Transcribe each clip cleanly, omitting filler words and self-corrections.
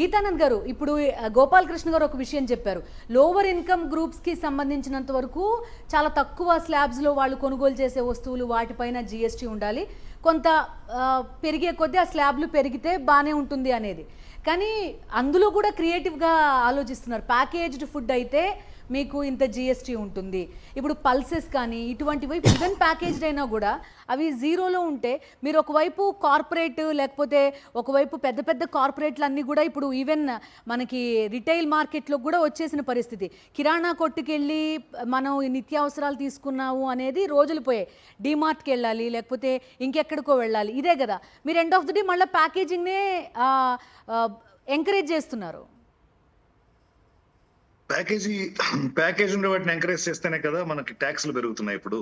గీతానంద్ గారు, ఇప్పుడు గోపాలకృష్ణ గారు ఒక విషయం చెప్పారు. లోవర్ ఇన్కమ్ గ్రూప్స్కి సంబంధించినంత వరకు చాలా తక్కువ స్లాబ్స్లో వాళ్ళు కొనుగోలు చేసే వస్తువులు వాటిపైన జిఎస్టీ ఉండాలి, కొంత పెరిగే కొద్దీ ఆ స్లాబ్లు పెరిగితే బాగానే ఉంటుంది అనేది. కానీ అందులో కూడా క్రియేటివ్గా ఆలోచిస్తున్నారు. ప్యాకేజ్డ్ ఫుడ్ అయితే మీకు ఇంత జిఎస్టీ ఉంటుంది. ఇప్పుడు పల్సెస్ కానీ ఇటువంటివి ఈవెన్ ప్యాకేజ్డ్ అయినా కూడా అవి జీరోలో ఉంటే మీరు ఒకవైపు కార్పొరేట్, లేకపోతే ఒకవైపు పెద్ద పెద్ద కార్పొరేట్లు అన్నీ కూడా ఇప్పుడు ఈవెన్ మనకి రిటైల్ మార్కెట్లో కూడా వచ్చేసిన పరిస్థితి. కిరాణా కొట్టుకెళ్ళి మనం నిత్యావసరాలు తీసుకున్నాము అనేది రోజులు పోయాయి. డీమార్ట్కి వెళ్ళాలి, లేకపోతే ఇంకెక్కడికో వెళ్ళాలి, ఇదే కదా. మీరు ఎండ్ ఆఫ్ ది డే మళ్ళీ ప్యాకేజింగ్నే ఎంకరేజ్ చేస్తున్నారు. ప్యాకేజ్ ఉండే వాటిని ఎంకరేజ్ చేస్తేనే కదా మనకి ట్యాక్స్లు పెరుగుతున్నాయి ఇప్పుడు.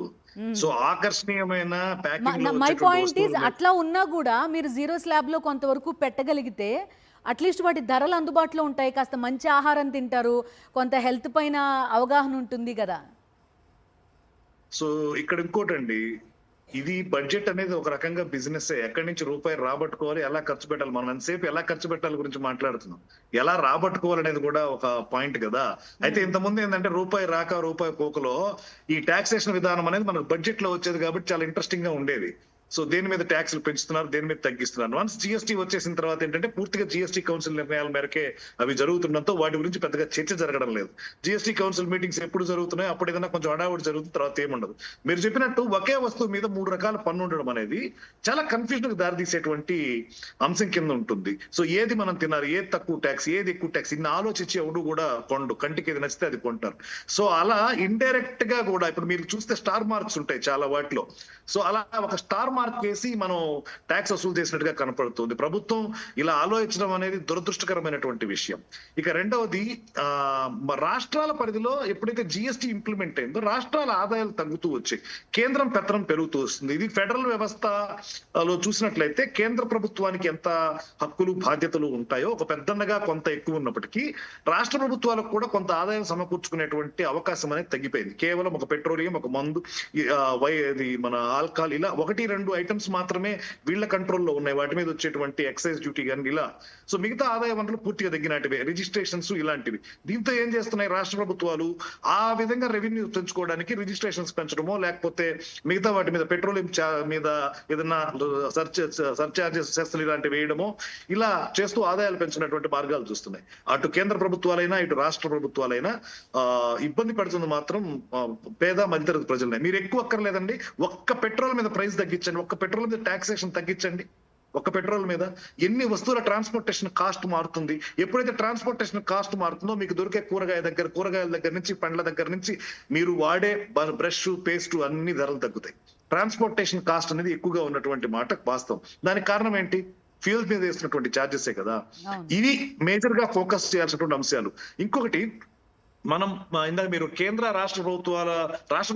సో ఆకర్షణీయమైన మై పాయింట్ ఈజ్, అట్లా ఉన్నా కూడా మీరు జీరో స్లాబ్ లో కొంతవరకు పెట్టగలిగితే అట్లీస్ట్ వాటి ధరలు అందుబాటులో ఉంటాయి, కాస్త మంచి ఆహారం తింటారు, కొంత హెల్త్ పైన అవగాహన ఉంటుంది కదా. సో ఇక్కడ ఇంకోటండి, ఇది బడ్జెట్ అనేది ఒక రకంగా బిజినెస్. ఎక్కడి నుంచి రూపాయి రాబట్టుకోవాలి, ఎలా ఖర్చు పెట్టాలి, మనం ఎంతసేపు ఎలా ఖర్చు పెట్టాలి గురించి మాట్లాడుతున్నాం. ఎలా రాబట్టుకోవాలి అనేది కూడా ఒక పాయింట్ కదా. అయితే ఇంతకుముందు ఏంటంటే రూపాయి రాక రూపాయి పోకలో ఈ టాక్సేషన్ విధానం అనేది మనకు బడ్జెట్ లో వచ్చేది కాబట్టి చాలా ఇంట్రెస్టింగ్ గా ఉండేది. సో దేని మీద ట్యాక్స్లు పెంచుతున్నారు, దేని మీద తగ్గిస్తున్నారు. వన్స్ జిఎస్టీ వచ్చేసిన తర్వాత ఏంటంటే పూర్తిగా జిఎస్టీ కౌన్సిల్ నిర్ణయాల మేరకే అవి జరుగుతుండటంతో వాటి గురించి పెద్దగా చర్చ జరగడం లేదు. జిఎస్టీ కౌన్సిల్ మీటింగ్స్ ఎప్పుడు జరుగుతున్నాయి, అప్పుడు ఏదైనా కొంచెం హడావుడి జరుగుతుంది, తర్వాత ఏముండదు. మీరు చెప్పినట్టు ఒకే వస్తువు మీద 3 రకాల పన్ను ఉండడం అనేది చాలా కన్ఫ్యూజన్ కి దారితీసేటువంటి అంశం కింద ఉంటుంది. సో ఏది మనం తిన్నారు, ఏది తక్కువ ట్యాక్స్, ఏది ఎక్కువ ట్యాక్స్, ఇన్ని ఆలోచించి ఎవడు కూడా కొండు, కంటికి ఏది నచ్చితే అది కొంటారు. సో అలా ఇండైరెక్ట్ గా కూడా ఇప్పుడు మీరు చూస్తే స్టార్ మార్క్స్ ఉంటాయి చాలా వాటిలో. సో అలా ఒక స్టార్ మార్క్ వేసి మనం ట్యాక్స్ వసూలు చేసినట్టుగా కనపడుతుంది. ప్రభుత్వం ఇలా ఆలోచించడం అనేది దురదృష్టకరమైనటువంటి విషయం. ఇక రెండవది, రాష్ట్రాల పరిధిలో ఎప్పుడైతే జిఎస్టీ ఇంప్లిమెంట్ అయిందో రాష్ట్రాల ఆదాయాలు తగ్గుతూ వచ్చాయి, కేంద్రం పెత్తనం పెరుగుతూ వస్తుంది. ఇది ఫెడరల్ వ్యవస్థలో చూసినట్లయితే కేంద్ర ప్రభుత్వానికి ఎంత హక్కులు బాధ్యతలు ఉంటాయో ఒక పెద్దన్నగా కొంత ఎక్కువ ఉన్నప్పటికీ రాష్ట్ర ప్రభుత్వాలకు కూడా కొంత ఆదాయం సమకూర్చుకునేటువంటి అవకాశం అనేది తగ్గిపోయింది. కేవలం ఒక పెట్రోలియం, ఒక మందు, మన ఆల్కహాల్, ఇలా 1-2 ఐటమ్స్ మాత్రమే వీళ్ళ కంట్రోల్లో ఉన్నాయి. వాటి మీద వచ్చేటువంటి ఎక్సైజ్ డ్యూటీ కానీ ఇలా. సో మిగతా ఆదాయ వనరులు పూర్తిగా తగ్గినట్టువే, రిజిస్ట్రేషన్స్ ఇలాంటివి. దీంతో ఏం చేస్తున్నాయి రాష్ట్ర ప్రభుత్వాలు, ఆ విధంగా రెవెన్యూ పెంచుకోవడానికి రిజిస్ట్రేషన్స్ పెంచడమో, లేకపోతే మిగతా వాటి మీద పెట్రోలియం మీద ఏదైనా సర్చార్జెస్ సెస్లు ఇలాంటివి వేయడమో, ఇలా చేస్తూ ఆదాయాలు పెంచినటువంటి మార్గాలు చూస్తున్నాయి. అటు కేంద్ర ప్రభుత్వాలైనా ఇటు రాష్ట్ర ప్రభుత్వాలైనా ఇబ్బంది పడుతుంది మాత్రం పేద మధ్యతరగతి ప్రజలనే. మీరు ఎక్కువ అక్కర్లేదండి, ఒక్క పెట్రోల్ మీద ప్రైస్ తగ్గించండి, ఒక్క పెట్రోల్ మీద టాక్సేషన్ తగ్గించండి. ఒక్క పెట్రోల్ మీద ఎన్ని వస్తువుల ట్రాన్స్పోర్టేషన్ కాస్ట్ మారుతుంది. ఎప్పుడైతే ట్రాన్స్పోర్టేషన్ కాస్ట్ మారుతుందో మీకు దొరికే కూరగాయల దగ్గర నుంచి పండ్ల దగ్గర నుంచి మీరు వాడే బ్రష్, పేస్ట్ అన్ని ధరలు తగ్గుతాయి. ట్రాన్స్పోర్టేషన్ కాస్ట్ అనేది ఎక్కువగా ఉన్నటువంటి మాట వాస్తవం. దానికి కారణం ఏంటి? ఫ్యూల్ మీద వేసినటువంటి ఛార్జెసే కదా. ఇవి మేజర్ గా ఫోకస్ చేయాల్సినటువంటి అంశాలు. ఇంకొకటి, మనం ఇందాక మీరు కేంద్ర రాష్ట్ర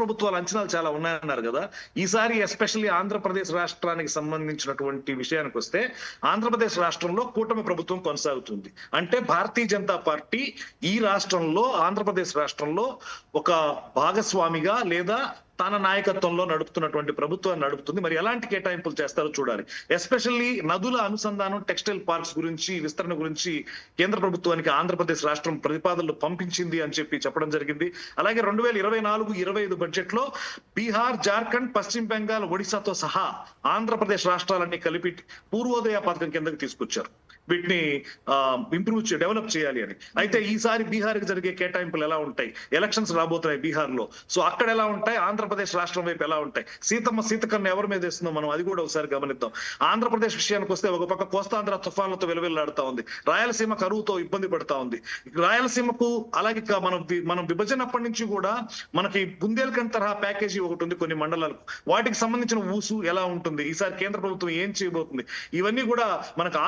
ప్రభుత్వాల అంచనాలు చాలా ఉన్నాయన్నారు కదా. ఈసారి ఎస్పెషల్లీ ఆంధ్రప్రదేశ్ రాష్ట్రానికి సంబంధించినటువంటి విషయానికి వస్తే, ఆంధ్రప్రదేశ్ రాష్ట్రంలో కూటమి ప్రభుత్వం కొనసాగుతుంది. అంటే భారతీయ జనతా పార్టీ ఈ రాష్ట్రంలో, ఆంధ్రప్రదేశ్ రాష్ట్రంలో ఒక భాగస్వామిగా లేదా తన నాయకత్వంలో నడుపుతున్నటువంటి ప్రభుత్వాన్ని నడుపుతుంది. మరి ఎలాంటి కేటాయింపులు చేస్తారో చూడాలి. ఎస్పెషల్లీ నదుల అనుసంధానం, టెక్స్టైల్ పార్క్స్ గురించి, విస్తరణ గురించి కేంద్ర ప్రభుత్వానికి ఆంధ్రప్రదేశ్ రాష్ట్రం ప్రతిపాదనలు పంపించింది అని చెప్పడం జరిగింది. అలాగే 2024-25 బడ్జెట్ లో బీహార్, జార్ఖండ్, పశ్చిమ బెంగాల్, ఒడిశాతో సహా ఆంధ్రప్రదేశ్ రాష్ట్రాలన్నీ కలిపి పూర్వోదయ పథకం కిందకి తీసుకొచ్చారు. వీటిని డెవలప్ చేయాలి అని. అయితే ఈసారి బీహార్ కి జరిగే కేటాయింపులు ఎలా ఉంటాయి, ఎలక్షన్స్ రాబోతున్నాయి బీహార్ లో. సో అక్కడ ఎలా ఉంటాయి, ఆంధ్రప్రదేశ్ రాష్ట్రం వైపు ఎలా ఉంటాయి, సీతకన్ను ఎవరి మీద వేస్తుందో మనం అది కూడా ఒకసారి గమనిద్దాం. ఆంధ్రప్రదేశ్ విషయానికి వస్తే ఒక పక్క కోస్తాంధ్ర తుఫాన్లతో వెలువెల్లాడుతా ఉంది, రాయలసీమ కరువుతో ఇబ్బంది పడుతా ఉంది. రాయలసీమకు అలాగే మనం విభజన అప్పటి నుంచి కూడా మనకి బుందేల్ఖండ్ తరహా ప్యాకేజీ ఒకటి ఉంది కొన్ని మండలాలకు. వాటికి సంబంధించిన ఊసు ఎలా ఉంటుంది, ఈసారి కేంద్ర ప్రభుత్వం ఏం చేయబోతుంది, ఇవన్నీ కూడా మనకు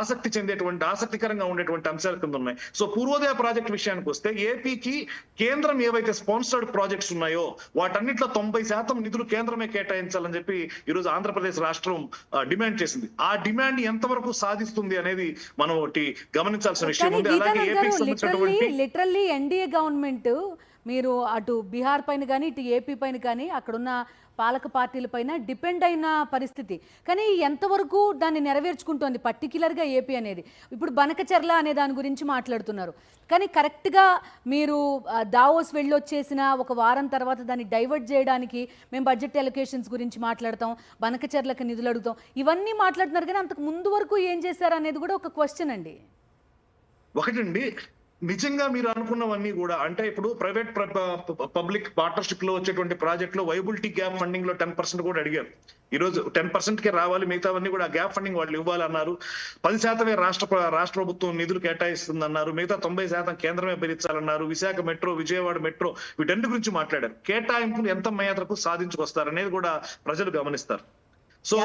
ఆసక్తికరంగా ఉండేటువంటి అంశాల కింద ఉన్నాయి. సో పూర్వోదయ ప్రాజెక్ట్ విషయానికి వస్తే ఏపీకి కేంద్రం ఏవైతే స్పాన్సర్డ్ ప్రాజెక్ట్స్ ఉన్నాయో వాటన్నిట్లో 90% నిధులు కేంద్రమే కేటాయించాలని చెప్పి ఈరోజు ఆంధ్రప్రదేశ్ రాష్ట్రం డిమాండ్ చేసింది. ఆ డిమాండ్ ఎంతవరకు సాధిస్తుంది అనేది మనం ఒకటి గమనించాల్సిన విషయం ఉంది. అలాగే ఏపీకి సంబంధించినటువంటి లిటరల్లీ ఎన్డీఏ గవర్నమెంట్ మీరు అటు బీహార్ పైన కానీ ఇటు ఏపీ పైన కానీ అక్కడున్న పాలక పార్టీల పైన డిపెండ్ అయిన పరిస్థితి. కానీ ఎంతవరకు దాన్ని నెరవేర్చుకుంటోంది పర్టిక్యులర్గా ఏపీ అనేది? ఇప్పుడు బనకచెర్ల అనే దాని గురించి మాట్లాడుతున్నారు. కానీ కరెక్ట్గా మీరు దావోస్ వెళ్ళొచ్చేసిన ఒక వారం తర్వాత దాన్ని డైవర్ట్ చేయడానికి మేము బడ్జెట్ ఎలొకేషన్స్ గురించి మాట్లాడతాం, బనకచెర్లకు నిధులు అడుగుతాం, ఇవన్నీ మాట్లాడుతున్నారు. కానీ అంతకు ముందు వరకు ఏం చేశారు అనేది కూడా ఒక క్వశ్చన్ అండి. ఒకటండి, నిజంగా మీరు అనుకున్నవన్నీ కూడా అంటే ఇప్పుడు ప్రైవేట్ పబ్లిక్ పార్ట్నర్షిప్ లో వచ్చేటువంటి ప్రాజెక్ట్ లో వైబిలిటీ గ్యాప్ ఫండింగ్ లో 10% కూడా అడిగారు. ఈ రోజు 10% కే రావాలి, మిగతావన్నీ కూడా గ్యాప్ ఫండింగ్ వాళ్ళు ఇవ్వాలన్నారు. 10% రాష్ట్ర ప్రభుత్వం నిధులు కేటాయిస్తుందన్నారు, మిగతా 90% కేంద్రమే భరించాలన్నారు. విశాఖ మెట్రో, విజయవాడ మెట్రో, వీటన్ని గురించి మాట్లాడారు. కేటాయింపులు ఎంత మేరకు సాధించుకొస్తారనేది కూడా ప్రజలు గమనిస్తారు. సో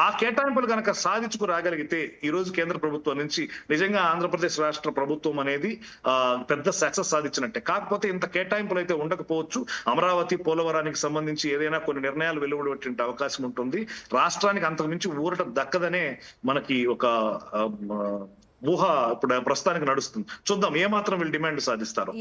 ఆ కేటాయింపులు కనుక సాధించుకు రాగలిగితే ఈ రోజు కేంద్ర ప్రభుత్వం నుంచి నిజంగా ఆంధ్రప్రదేశ్ రాష్ట్ర ప్రభుత్వం అనేది పెద్ద సక్సెస్ సాధించినట్టే. కాకపోతే ఇంత కేటాయింపులు అయితే ఉండకపోవచ్చు. అమరావతి, పోలవరానికి సంబంధించి ఏదైనా కొన్ని నిర్ణయాలు వెలువడే అవకాశం ఉంటుంది. రాష్ట్రానికి అంతకు మించి ఊరట దక్కదనే మనకి ఒక ఊహ ఇప్పుడు ప్రస్తుతానికి నడుస్తుంది. చూద్దాం ఏమాత్రం వీళ్ళు డిమాండ్ సాధిస్తారు.